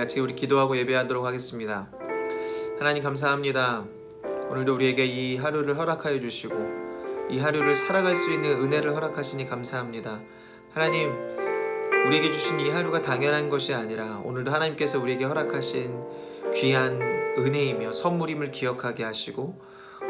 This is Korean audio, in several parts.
같이 우리 기도하고 예배하도록 하겠습니다. 하나님 감사합니다. 오늘도 우리에게 이 하루를 허락하여 주시고 이 하루를 살아갈 수 있는 은혜를 허락하시니 감사합니다. 하나님, 우리에게 주신 이 하루가 당연한 것이 아니라 오늘도 하나님께서 우리에게 허락하신 귀한 은혜이며 선물임을 기억하게 하시고,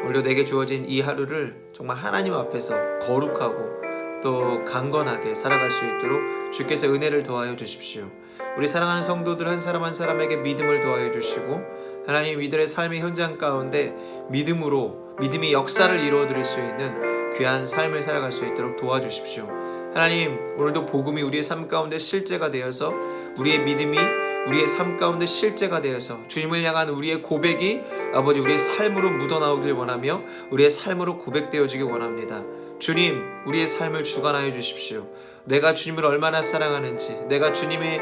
오늘도 내게 주어진 이 하루를 정말 하나님 앞에서 거룩하고 또 강건하게 살아갈 수 있도록 주께서 은혜를 더하여 주십시오. 우리 사랑하는 성도들 한 사람 한 사람에게 믿음을 더하여 주시고, 하나님 이들의 삶의 현장 가운데 믿음이 역사를 이루어드릴 수 있는 귀한 삶을 살아갈 수 있도록 도와주십시오. 하나님, 오늘도 복음이 우리의 삶 가운데 실제가 되어서, 우리의 믿음이 우리의 삶 가운데 실제가 되어서 주님을 향한 우리의 고백이 아버지 우리의 삶으로 묻어나오길 원하며 우리의 삶으로 고백되어지길 원합니다. 주님, 우리의 삶을 주관하여 주십시오. 내가 주님을 얼마나 사랑하는지, 내가 주님의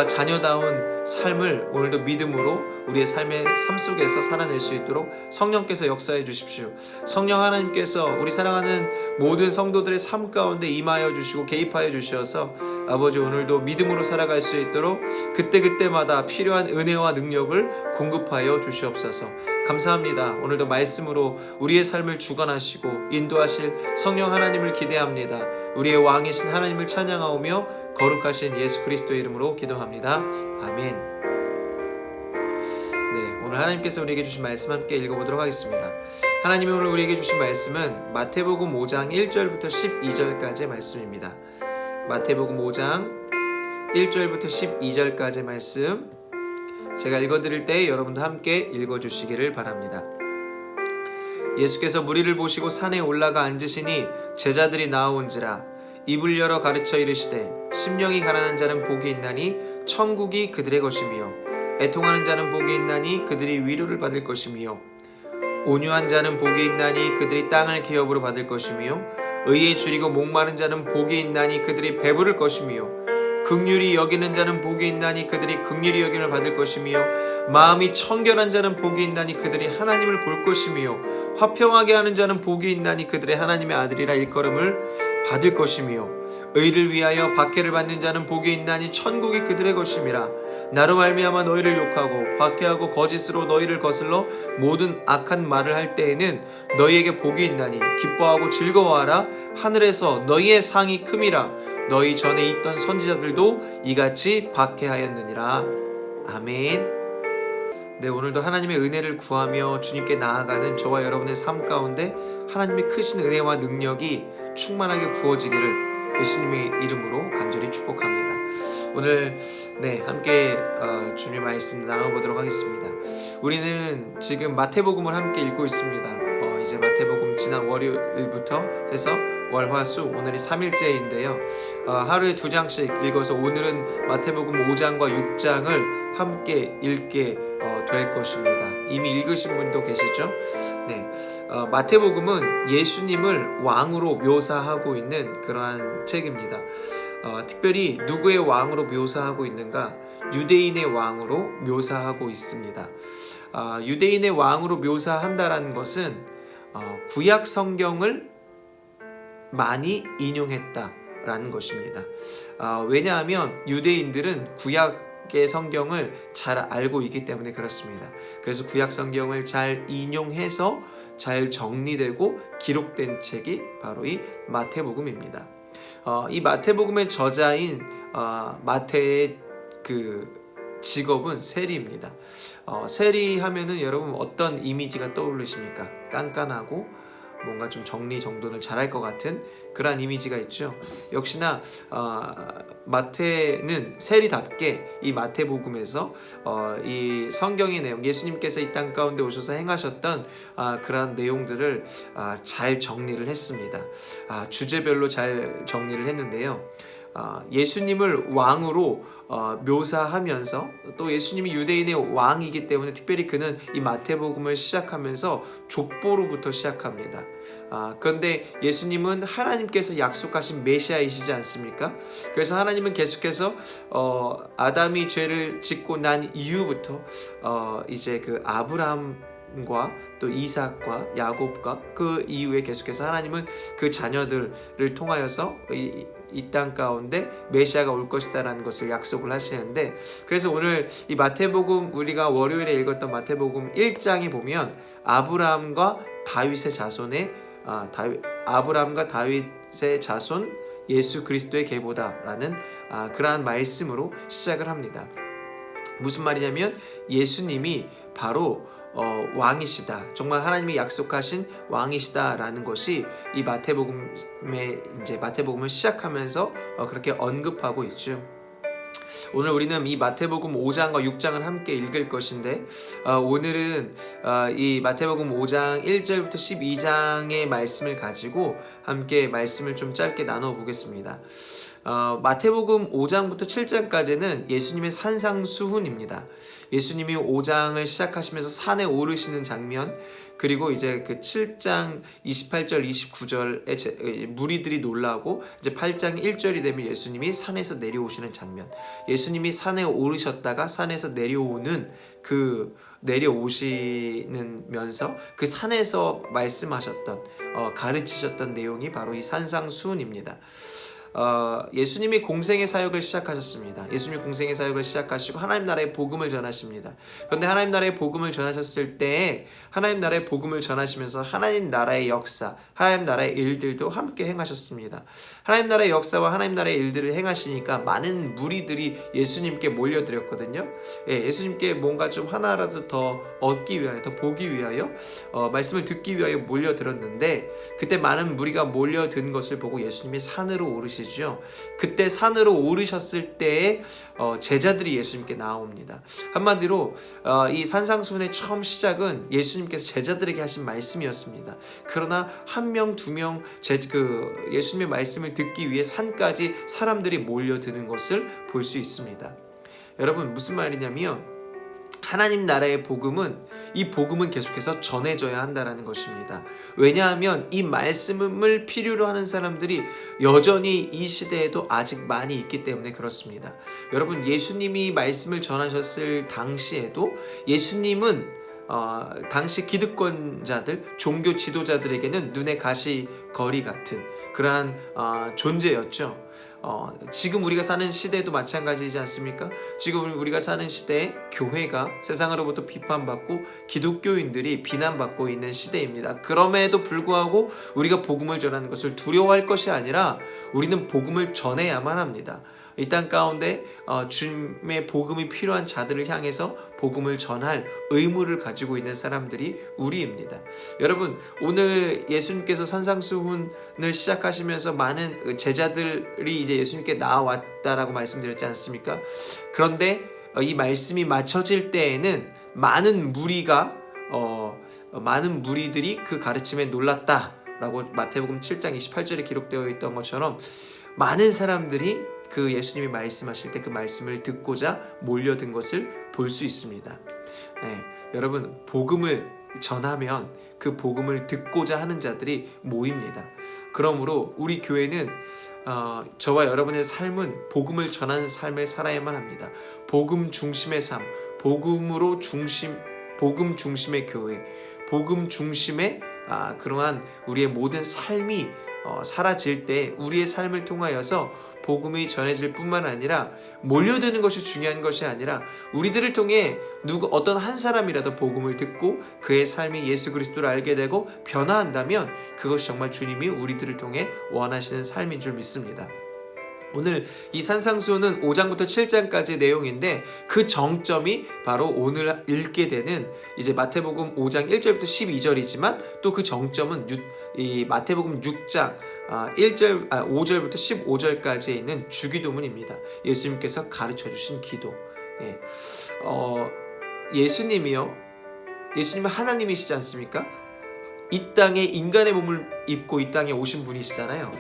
자녀다운 삶을 오늘도 믿음으로 우리의 삶 속에서 살아낼 수 있도록 성령께서 역사해 주십시오. 성령 하나님께서 우리 사랑하는 모든 성도들의 삶 가운데 임하여 주시고 개입하여 주셔서 아버지 오늘도 믿음으로 살아갈 수 있도록 그때그때마다 필요한 은혜와 능력을 공급하여 주시옵소서. 감사합니다. 오늘도 말씀으로 우리의 삶을 주관하시고 인도하실 성령 하나님을 기대합니다. 우리의 왕이신 하나님을 찬양하오며 거룩하신 예수 그리스도의 이름으로 기도합니다. 아멘. 네, 오늘 하나님께서 우리에게 주신 말씀 함께 읽어보도록 하겠습니다. 하나님이 오늘 우리에게 주신 말씀은 마태복음 5장 1절부터 12절까지의 말씀입니다. 마태복음 5장 1절부터 12절까지의 말씀, 제가 읽어드릴 때 여러분도 함께 읽어주시기를 바랍니다. 예수께서 무리를 보시고 산에 올라가 앉으시니 제자들이 나아온지라 입을 열어 가르쳐 이르시되 심령이 가난한 자는 복이 있나니 천국이 그들의 것이며 애통하는 자는 복이 있나니 그들이 위로를 받을 것이며 온유한 자는 복이 있나니 그들이 땅을 기업으로 받을 것이며 의에 줄이고 목마른 자는 복이 있나니 그들이 배부를 것이며 긍휼히 여기는 자는 복이 있나니 그들이 긍휼히 여김을 받을 것이며 마음이 청결한 자는 복이 있나니 그들이 하나님을 볼 것이며 화평하게 하는 자는 복이 있나니 그들의 하나님의 아들이라 일컬음을 받을 것이며 의를 위하여 박해를 받는 자는 복이 있나니 천국이 그들의 것임이라. 나로 말미암아 너희를 욕하고 박해하고 거짓으로 너희를 거슬러 모든 악한 말을 할 때에는 너희에게 복이 있나니 기뻐하고 즐거워하라. 하늘에서 너희의 상이 큼이라. 너희 전에 있던 선지자들도 이같이 박해하였느니라. 아멘. 네, 오늘도 하나님의 은혜를 구하며 주님께 나아가는 저와 여러분의 삶 가운데 하나님의 크신 은혜와 능력이 충만하게 부어지기를 예수님의 이름으로 간절히 축복합니다. 오늘 함께 주님의 말씀 나눠보도록 하겠습니다. 우리는 지금 마태복음을 함께 읽고 있습니다. 이제 마태복음 지난 월요일부터 해서 월, 화, 수 오늘이 3일째인데요. 하루에 2장씩 읽어서 오늘은 마태복음 5장과 6장을 함께 읽게 될 것입니다. 이미 읽으신 분도 계시죠? 네, 마태복음은 예수님을 왕으로 묘사하고 있는 그러한 책입니다. 특별히 누구의 왕으로 묘사하고 있는가? 유대인의 왕으로 묘사하고 있습니다. 유대인의 왕으로 묘사한다라는 것은 구약 성경을 많이 인용했다라는 것입니다. 왜냐하면 유대인들은 구약의 성경을 잘 알고 있기 때문에 그렇습니다. 그래서 구약 성경을 잘 인용해서 잘 정리되고 기록된 책이 바로 이 마태복음입니다. 이 마태복음의 저자인 마태의 그 직업은 세리입니다. 세리하면은 여러분 어떤 이미지가 떠오르십니까? 깐깐하고 뭔가 좀 정리정돈을 잘할 것 같은 그러한 이미지가 있죠. 역시나 마태는 세리답게 이 마태복음에서 이 성경의 내용, 예수님께서 이 땅 가운데 오셔서 행하셨던 그러한 내용들을 잘 정리를 했습니다. 주제별로 잘 정리를 했는데요. 예수님을 왕으로 묘사하면서 또 예수님이 유대인의 왕이기 때문에 특별히 그는 이 마태복음을 시작하면서 족보로부터 시작합니다. 그런데 예수님은 하나님께서 약속하신 메시아이시지 않습니까? 그래서 하나님은 계속해서 아담이 죄를 짓고 난 이후부터 이제 그 아브라함 아브라함과 또 이삭과 야곱과 그 이후에 계속해서 하나님은 그 자녀들을 통하여서 이 땅 가운데 메시아가 올 것이다라는 것을 약속을 하시는데, 그래서 오늘 이 마태복음, 우리가 월요일에 읽었던 마태복음 1장에 보면 아브라함과 다윗의 자손의 아브라함과 다윗의 자손 예수 그리스도의 계보다라는 그러한 말씀으로 시작을 합니다. 무슨 말이냐면 예수님이 바로 왕이시다, 정말 하나님이 약속하신 왕이시다라는 것이 이 마태복음을 시작하면서 그렇게 언급하고 있죠. 오늘 우리는 이 마태복음 5장과 6장을 함께 읽을 것인데, 오늘은 이 마태복음 5장 1절부터 12장의 말씀을 가지고 함께 말씀을 좀 짧게 나눠 보겠습니다. 마태복음 5장부터 7장까지는 예수님의 산상수훈입니다. 예수님이 5장을 시작하시면서 산에 오르시는 장면, 그리고 이제 그 7장 28절 29절에 무리들이 놀라고 이제 8장 1절이 되면 예수님이 산에서 내려오시는 장면, 예수님이 산에 오르셨다가 산에서 내려오시는 면서 그 산에서 말씀하셨던 가르치셨던 내용이 바로 이 산상수훈입니다. 예수님이 공생의 사역을 시작하셨습니다. 예수님이 공생의 사역을 시작하시고 하나님 나라의 복음을 전하십니다. 그런데 하나님 나라의 복음을 전하셨을 때 하나님 나라의 복음을 전하시면서 하나님 나라의 역사, 하나님 나라의 일들도 함께 행하셨습니다. 하나님 나라의 역사와 하나님 나라의 일들을 행하시니까 많은 무리들이 예수님께 몰려들었거든요. 예수님께 뭔가 좀 하나라도 더 얻기 위하여, 더 보기 위하여, 말씀을 듣기 위하여 몰려들었는데, 그때 많은 무리가 몰려든 것을 보고 예수님이 산으로 오르시죠. 그때 산으로 오르셨을 때에 제자들이 예수님께 나옵니다. 한마디로 이 산상수훈의 처음 시작은 예수님께서 제자들에게 하신 말씀이었습니다. 그러나 한 명, 두 명 예수님의 말씀을 듣기 위해 산까지 사람들이 몰려드는 것을 볼 수 있습니다. 여러분, 무슨 말이냐면 하나님 나라의 복음은, 이 복음은 계속해서 전해져야 한다는 것입니다. 왜냐하면 이 말씀을 필요로 하는 사람들이 여전히 이 시대에도 아직 많이 있기 때문에 그렇습니다. 여러분, 예수님이 말씀을 전하셨을 당시에도 예수님은 당시 기득권자들, 종교 지도자들에게는 눈의 가시거리 같은 그러한 존재였죠. 지금 우리가 사는 시대도 마찬가지이지 않습니까? 지금 우리가 사는 시대에 교회가 세상으로부터 비판받고 기독교인들이 비난받고 있는 시대입니다. 그럼에도 불구하고 우리가 복음을 전하는 것을 두려워할 것이 아니라 우리는 복음을 전해야만 합니다. 이 땅 가운데 주님의 복음이 필요한 자들을 향해서 복음을 전할 의무를 가지고 있는 사람들이 우리입니다. 여러분, 오늘 예수님께서 산상수훈을 시작하시면서 많은 제자들이 이제 예수님께 나왔다라고 말씀드렸지 않습니까? 그런데 이 말씀이 맞춰질 때에는 많은 무리들이 그 가르침에 놀랐다라고 마태복음 7장 28절에 기록되어 있던 것처럼 많은 사람들이 그 예수님이 말씀하실 때 그 말씀을 듣고자 몰려든 것을 볼 수 있습니다. 여러분, 복음을 전하면 그 복음을 듣고자 하는 자들이 모입니다. 그러므로 우리 교회는 저와 여러분의 삶은 복음을 전하는 삶을 살아야만 합니다. 복음 중심의 삶, 복음 중심의 교회, 복음 중심의 그러한 우리의 모든 삶이 사라질 때 우리의 삶을 통하여서 복음이 전해질 뿐만 아니라 몰려드는 것이 중요한 것이 아니라 우리들을 통해 어떤 한 사람이라도 복음을 듣고 그의 삶이 예수 그리스도를 알게 되고 변화한다면 그것이 정말 주님이 우리들을 통해 원하시는 삶인 줄 믿습니다. 오늘 이 산상수훈은 5장부터 7장까지의 내용인데 그 정점이 바로 오늘 읽게 되는 이제 마태복음 5장 1절부터 12절이지만 또 그 정점은 이 마태복음 6장 5절부터 15절까지에 있는 주기도문입니다. 예수님께서 가르쳐 주신 기도. 예수님은 하나님이시지 않습니까? 이 땅에 인간의 몸을 입고 이 땅에 오신 분이시잖아요.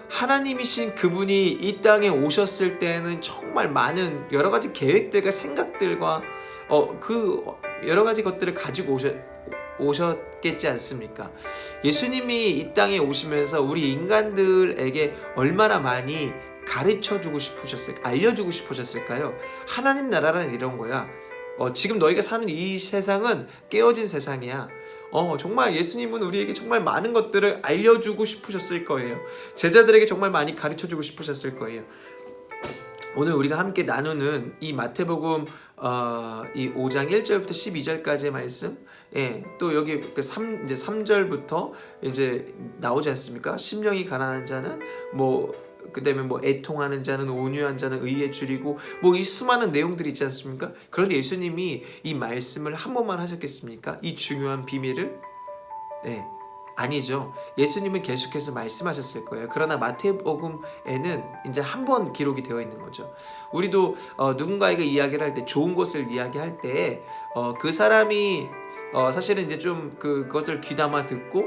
하나님이신 그분이 이 땅에 오셨을 때는 정말 많은 여러 가지 계획들과 생각들과 그 여러 가지 것들을 가지고 오셨겠지 않습니까? 예수님이 이 땅에 오시면서 우리 인간들에게 얼마나 많이 가르쳐주고 싶으셨을까? 알려주고 싶으셨을까요? 하나님 나라는 이런 거야. 지금 너희가 사는 이 세상은 깨어진 세상이야. 정말 예수님은 우리에게 정말 많은 것들을 알려주고 싶으셨을 거예요. 제자들에게 정말 많이 가르쳐주고 싶으셨을 거예요. 오늘 우리가 함께 나누는 이 마태복음 이 5장 1절부터 12절까지의 말씀, 또 여기 이제 3절부터 이제 나오지 않습니까? 심령이 가난한 자는 그다음에 애통하는 자는 온유한 자는 의에 줄이고 이 수많은 내용들이 있지 않습니까? 그런데 예수님이 이 말씀을 한 번만 하셨겠습니까? 이 중요한 비밀을? 아니죠. 예수님은 계속해서 말씀하셨을 거예요. 그러나 마태복음에는 이제 한 번 기록이 되어 있는 거죠. 우리도 누군가에게 이야기를 할 때, 좋은 것을 이야기할 때 그 사람이 사실은 이제 좀 그것을 귀담아 듣고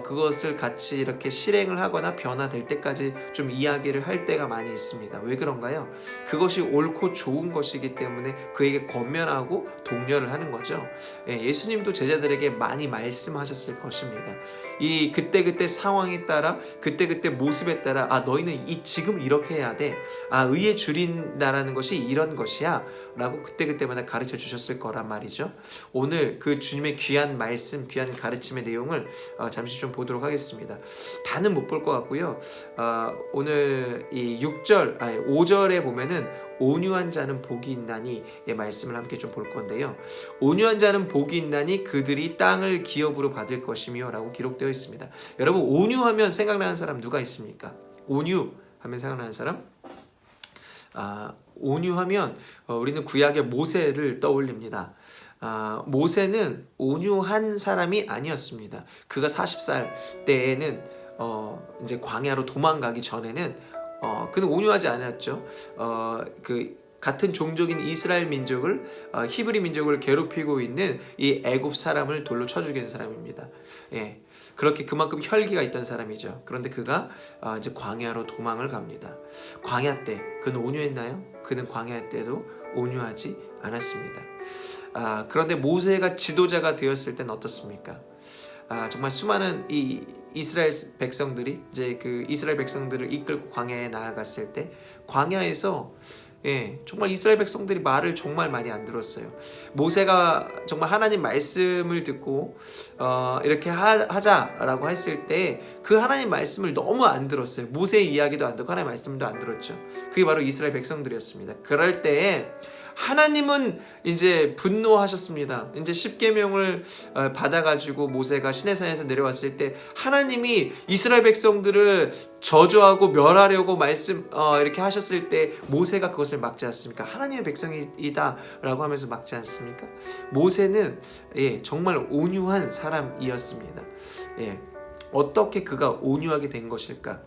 그것을 같이 이렇게 실행을 하거나 변화될 때까지 좀 이야기를 할 때가 많이 있습니다. 왜 그런가요? 그것이 옳고 좋은 것이기 때문에 그에게 권면하고 독려를 하는 거죠. 예수님도 제자들에게 많이 말씀하셨을 것입니다. 이 그때그때 상황에 따라, 그때그때 모습에 따라, 너희는 지금 이렇게 해야 돼. 의에 줄인다라는 것이 이런 것이야 라고 그때그때마다 가르쳐 주셨을 거란 말이죠. 오늘 그 주님의 귀한 말씀, 귀한 가르침의 내용을 잠시 좀 보도록 하겠습니다. 다는 못 볼 것 같고요. 오늘 이 5절에 보면은 온유한 자는 복이 있나니 의 말씀을 함께 좀 볼 건데요. 온유한 자는 복이 있나니 그들이 땅을 기업으로 받을 것이며 라고 기록되어 있습니다. 여러분, 온유하면 생각나는 사람 누가 있습니까? 온유하면 생각나는 사람? 온유하면 우리는 구약의 모세를 떠올립니다. 모세는 온유한 사람이 아니었습니다. 그가 40살 때에는 이제 광야로 도망가기 전에는 그는 온유하지 않았죠. 같은 종족인 이스라엘 민족을 히브리 민족을 괴롭히고 있는 이 애굽 사람을 돌로 쳐 죽인 사람입니다. 그렇게 그만큼 혈기가 있던 사람이죠. 그런데 그가 이제 광야로 도망을 갑니다. 광야 때 그는 온유했나요? 그는 광야 때도 온유하지 않았습니다. 그런데 모세가 지도자가 되었을 때는 어떻습니까? 정말 수많은 이 이스라엘 백성들이 이제 그 이스라엘 백성들을 이끌고 광야에 나아갔을 때 광야에서 정말 이스라엘 백성들이 말을 정말 많이 안 들었어요. 모세가 정말 하나님 말씀을 듣고 이렇게 하자라고 했을 때 그 하나님 말씀을 너무 안 들었어요. 모세의 이야기도 안 듣고 하나님 말씀도 안 들었죠. 그게 바로 이스라엘 백성들이었습니다. 그럴 때에 하나님은 이제 분노하셨습니다. 이제 십계명을 받아가지고 모세가 시내산에서 내려왔을 때 하나님이 이스라엘 백성들을 저주하고 멸하려고 이렇게 하셨을 때 모세가 그것을 막지 않습니까? 하나님의 백성이다라고 하면서 막지 않습니까? 모세는 정말 온유한 사람이었습니다. 어떻게 그가 온유하게 된 것일까?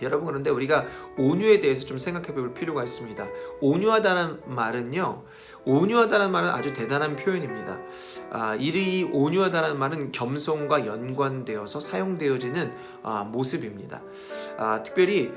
여러분, 그런데 우리가 온유에 대해서 좀 생각해 볼 필요가 있습니다. 온유하다는 말은 아주 대단한 표현입니다. 이 온유하다는 말은 겸손과 연관되어서 사용되어지는 모습입니다. 특별히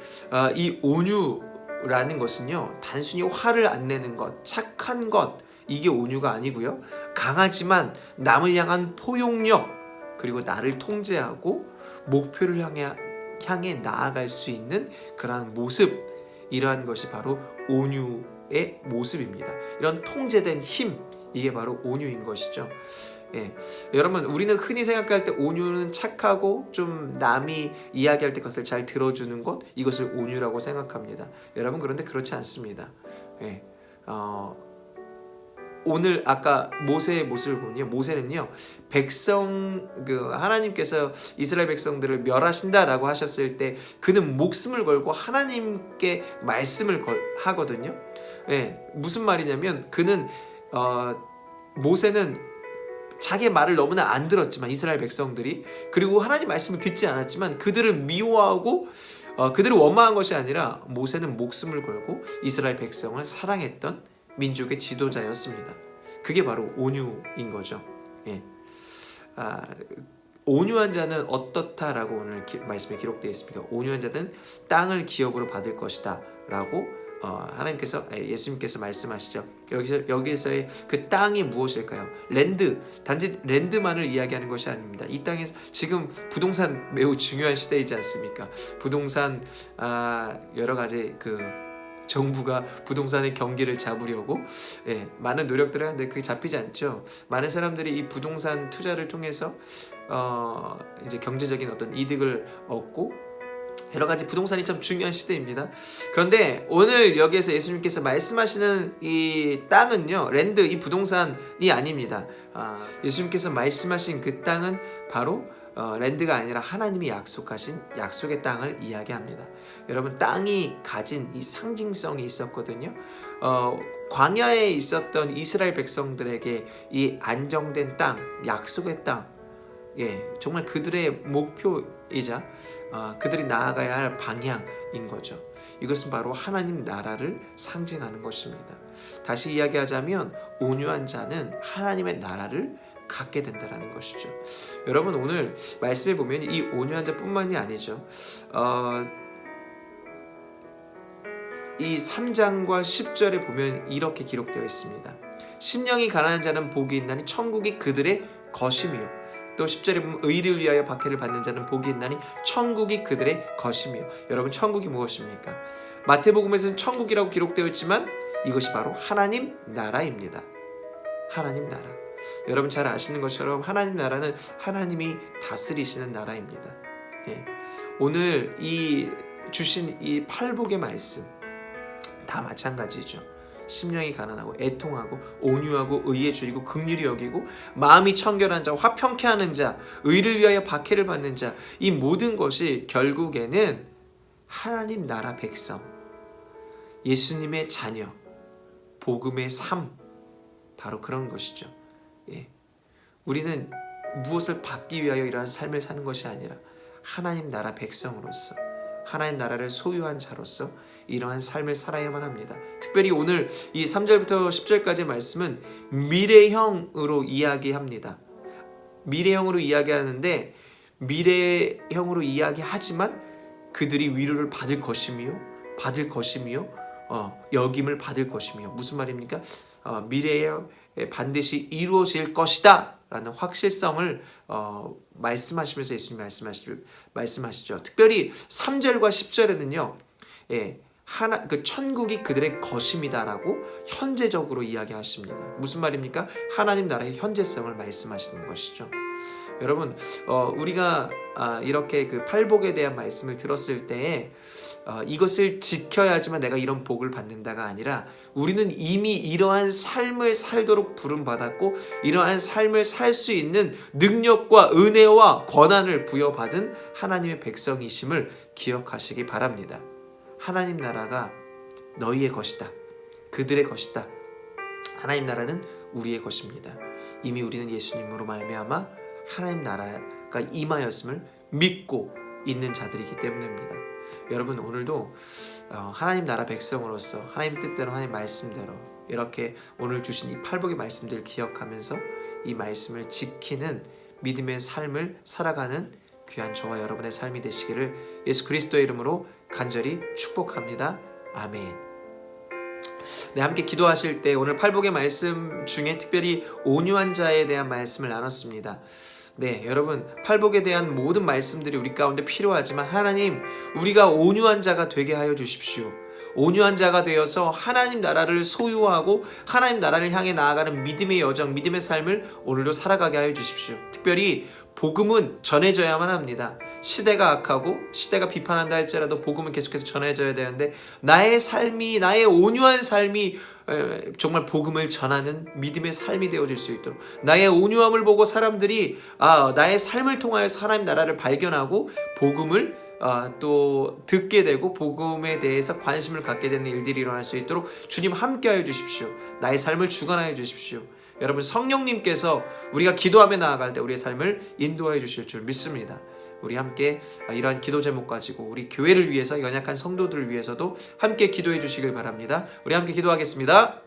이 온유라는 것은요, 단순히 화를 안 내는 것, 착한 것, 이게 온유가 아니고요. 강하지만 남을 향한 포용력, 그리고 나를 통제하고 목표를 향해 나아갈 수 있는 그러한 모습, 이러한 것이 바로 온유의 모습입니다. 이런 통제된 힘, 이게 바로 온유인 것이죠. 여러분, 우리는 흔히 생각할 때 온유는 착하고 좀 남이 이야기할 때 그것을 잘 들어주는 것, 이것을 온유라고 생각합니다. 여러분, 그런데 그렇지 않습니다. 오늘 아까 모세의 모습을 보면요, 모세는요 하나님께서 이스라엘 백성들을 멸하신다라고 하셨을 때 그는 목숨을 걸고 하나님께 말씀을 하거든요. 무슨 말이냐면 모세는 자기 말을 너무나 안 들었지만 이스라엘 백성들이, 그리고 하나님 말씀을 듣지 않았지만 그들을 미워하고 그들을 원망한 것이 아니라 모세는 목숨을 걸고 이스라엘 백성을 사랑했던 민족의 지도자였습니다. 그게 바로 온유인 거죠. 온유한 자는 어떻다라고 오늘 말씀에 기록되어 있습니다. 온유한 자는 땅을 기업으로 받을 것이다 라고 예수님께서 말씀하시죠. 여기에서의 그 땅이 무엇일까요? 단지 랜드만을 이야기하는 것이 아닙니다. 이 땅에서 지금 부동산 매우 중요한 시대이지 않습니까? 부동산 여러 가지 정부가 부동산의 경기를 잡으려고 많은 노력들을 하는데 그게 잡히지 않죠. 많은 사람들이 이 부동산 투자를 통해서 이제 경제적인 어떤 이득을 얻고 여러 가지 부동산이 참 중요한 시대입니다. 그런데 오늘 여기에서 예수님께서 말씀하시는 이 땅은요, 랜드, 이 부동산이 아닙니다. 예수님께서 말씀하신 그 땅은 바로 랜드가 아니라 하나님이 약속하신 약속의 땅을 이야기합니다. 여러분, 땅이 가진 이 상징성이 있었거든요. 광야에 있었던 이스라엘 백성들에게 이 안정된 땅, 약속의 땅, 정말 그들의 목표이자 그들이 나아가야 할 방향인 거죠. 이것은 바로 하나님 나라를 상징하는 것입니다. 다시 이야기하자면 온유한 자는 하나님의 나라를 갖게 된다는 것이죠. 여러분, 오늘 말씀에 보면 이 온유한 자뿐만이 아니죠. 이 3장과 10절에 보면 이렇게 기록되어 있습니다. 심령이 가난한 자는 복이 있나니 천국이 그들의 것이며, 또 10절에 보면 의를 위하여 박해를 받는 자는 복이 있나니 천국이 그들의 것이며. 여러분, 천국이 무엇입니까? 마태복음에서는 천국이라고 기록되어 있지만 이것이 바로 하나님 나라입니다. 하나님 나라. 여러분 잘 아시는 것처럼 하나님 나라는 하나님이 다스리시는 나라입니다. 오늘 이 주신 이 팔복의 말씀 다 마찬가지죠. 심령이 가난하고 애통하고 온유하고 의에 줄이고 긍휼히 여기고 마음이 청결한 자, 화평케 하는 자, 의를 위하여 박해를 받는 자, 이 모든 것이 결국에는 하나님 나라 백성, 예수님의 자녀, 복음의 삶, 바로 그런 것이죠. 우리는 무엇을 받기 위하여 이러한 삶을 사는 것이 아니라 하나님 나라 백성으로서, 하나님 나라를 소유한 자로서 이러한 삶을 살아야만 합니다. 특별히 오늘 이 3절부터 10절까지의 말씀은 미래형으로 이야기합니다. 미래형으로 이야기하는데, 미래형으로 이야기하지만 그들이 위로를 받을 것이며 여김을 받을 것이며. 무슨 말입니까? 미래에 반드시 이루어질 것이다 라는 확실성을 말씀하시면서 예수님이 말씀하시죠. 특별히 3절과 10절에는요, 그 천국이 그들의 것입니다라고 현재적으로 이야기하십니다. 무슨 말입니까? 하나님 나라의 현재성을 말씀하시는 것이죠. 여러분, 우리가 이렇게 그 팔복에 대한 말씀을 들었을 때 이것을 지켜야지만 내가 이런 복을 받는다가 아니라, 우리는 이미 이러한 삶을 살도록 부름받았고 이러한 삶을 살 수 있는 능력과 은혜와 권한을 부여받은 하나님의 백성이심을 기억하시기 바랍니다. 하나님 나라가 너희의 것이다. 그들의 것이다. 하나님 나라는 우리의 것입니다. 이미 우리는 예수님으로 말미암아 하나님 나라가 임하였음을 믿고 있는 자들이기 때문입니다. 여러분, 오늘도 하나님 나라 백성으로서 하나님 뜻대로, 하나님 말씀대로 이렇게 오늘 주신 이 팔복의 말씀들을 기억하면서 이 말씀을 지키는 믿음의 삶을 살아가는 귀한 저와 여러분의 삶이 되시기를 예수 그리스도의 이름으로 간절히 축복합니다. 아멘. 함께 기도하실 때 오늘 팔복의 말씀 중에 특별히 온유한 자에 대한 말씀을 나눴습니다. 여러분, 팔복에 대한 모든 말씀들이 우리 가운데 필요하지만 하나님, 우리가 온유한 자가 되게 하여 주십시오. 온유한 자가 되어서 하나님 나라를 소유하고 하나님 나라를 향해 나아가는 믿음의 여정, 믿음의 삶을 오늘도 살아가게 하여 주십시오. 특별히 복음은 전해져야만 합니다. 시대가 악하고 시대가 비판한다 할지라도 복음은 계속해서 전해져야 되는데, 나의 삶이, 나의 온유한 삶이 정말 복음을 전하는 믿음의 삶이 되어질 수 있도록, 나의 온유함을 보고 사람들이 나의 삶을 통하여서 하나님 나라를 발견하고 복음을 또 듣게 되고 복음에 대해서 관심을 갖게 되는 일들이 일어날 수 있도록 주님 함께하여 주십시오. 나의 삶을 주관하여 주십시오. 여러분, 성령님께서 우리가 기도하며 나아갈 때 우리의 삶을 인도하여 주실 줄 믿습니다. 우리 함께 이러한 기도 제목 가지고 우리 교회를 위해서, 연약한 성도들을 위해서도 함께 기도해 주시길 바랍니다. 우리 함께 기도하겠습니다.